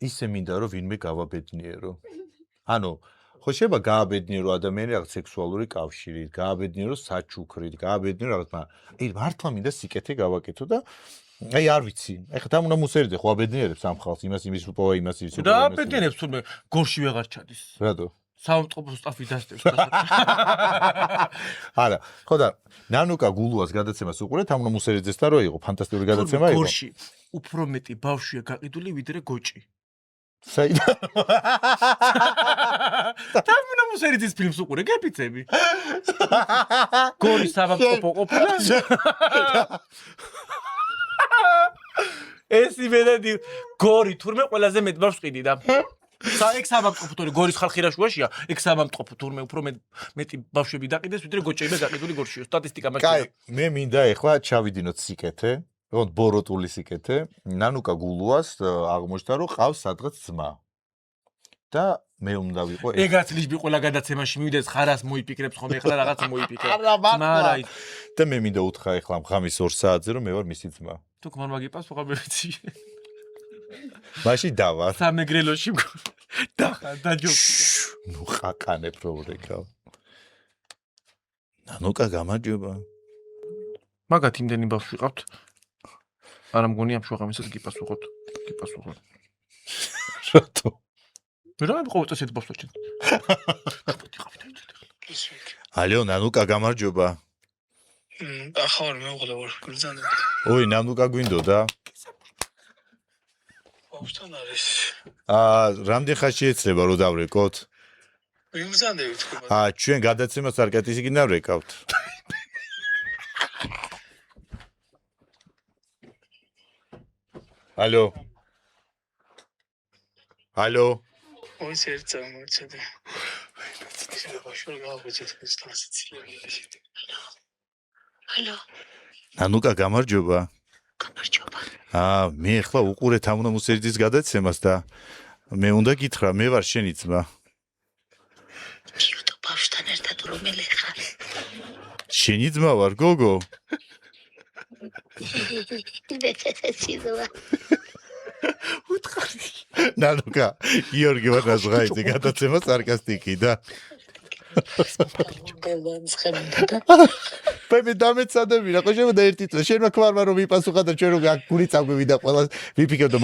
ისე მინდა რომ ვინმე გავაბედნიერო. ანუ ხო შეიძლება გააბედნიერო ადამიანი რაღაც სექსუალური კავშირით, გააბედნიერო საჩუქრით, გააბედნიერო რაღაც, მაგრამ მართლა მინდა სიკეთე გავაკეთო და აი არ ვიცი. ეხლა თან უნდა მუსერიძე ხო აბედნიერებს ამ ხალხს, იმის უპოვა, იმას ის და აბედნიერებს თურმე გორში ვეღარ ჩადის. რატო? საავადმყოფოს სტაფი დასწევს. არა, ხო და ნანუკა გულუას გადაცემას უყურეთ, ამ უნდა მუსერიძესთან რო იყო, ფანტასტიკური გადაცემა იყო. გორში უფრო მეტი ბავშვია გაყიდული ვიდრე გოჭი. საიდან? თამუნა მუსერიძის ფილმს უყურე, გეფიცები. გორი საავადმყოფო ყოფილა. ეს იმედად გორი თურმე ყველაზე მეტ ბავშვს ყიდიდა. ეგ საავადმყოფო გორის ხალხი რაშუაშია, ეგ საავადმყოფო თურმე უფრო მეტი ბავშვები დაყიდეს ვიდრე გოჭები გაყიდული გორშიო. სტატისტიკა მაჩვენებს. კაი, მე მინდა ეხლა ჩავიდინოთ სიკეთე, ოღონდ ბოროტული სიკეთე. ნანუკა გულუას აღმოჩნდა რომ ყავს სადღაც ძმა. და მე უნდა ვიყო ეს. ეგაც ლიჟბი ყველა გადაცემაში მივიდეს ხარას მოიფიქრებს ხოლმე ეხლა რაღაც მოიფიქრებს. მაგრამ და მე მინდა უთხრა ეხლა ღამის 2 საათზე რომ მე ვარ მისი ძმა. თუ გმან მაგიპას ვაღარ მევიცი. მაშინ დავა. სამეგრელოში დაჯობი. ნუ ხაკანებ რო რეკავ. ნანუკა გამარჯობა. მაგათ იმდენი ბავშვი ყავთ. არა მგონი ამ შუაღამისას გიპასუხოთ. რატო? რა მიყავთ ასეთ ბავშვებს? ალო ნანუკა გამარჯობა. ახალ მეუღლე ვარ, გრძანდები. ოი ნანუკა გვინდოდა? ბავშვთან არის. რამდენ ხანში ეცლება რომ დავრეკოთ? მიგრძანდებით თქვენ. ჩვენ გადაცემას არ კეთისიგინა ვრეკავთ. ალო. ალო. ой сердце мучает. Я пошёл გავაბეჭდეთ ეს ტრანზიცია. Алло. ნანუკა გამარჯობა. გამარჯობა. მე ახლა უყურე თამუნა მუსერიძის გადაცემას და მე უნდა გითხრა, მე ვარ შენი ძმა. მივიდო ბავშვთან ერთად რომელი ხარ? შენი ძმა ვარ, გოგო. დეცეცეციდოა. უთხარი. ნანუკა, გიორგი ვარნაზღაიძე გადაცემა სარკასტიკი და მე დამეცადები რა, ხო შემოდა ერთი წელი, შენმა ქმარმა რომ მიპასუხა და ჩვენ რომ გული წაგვივიდა ყველა ვიფიქრებდო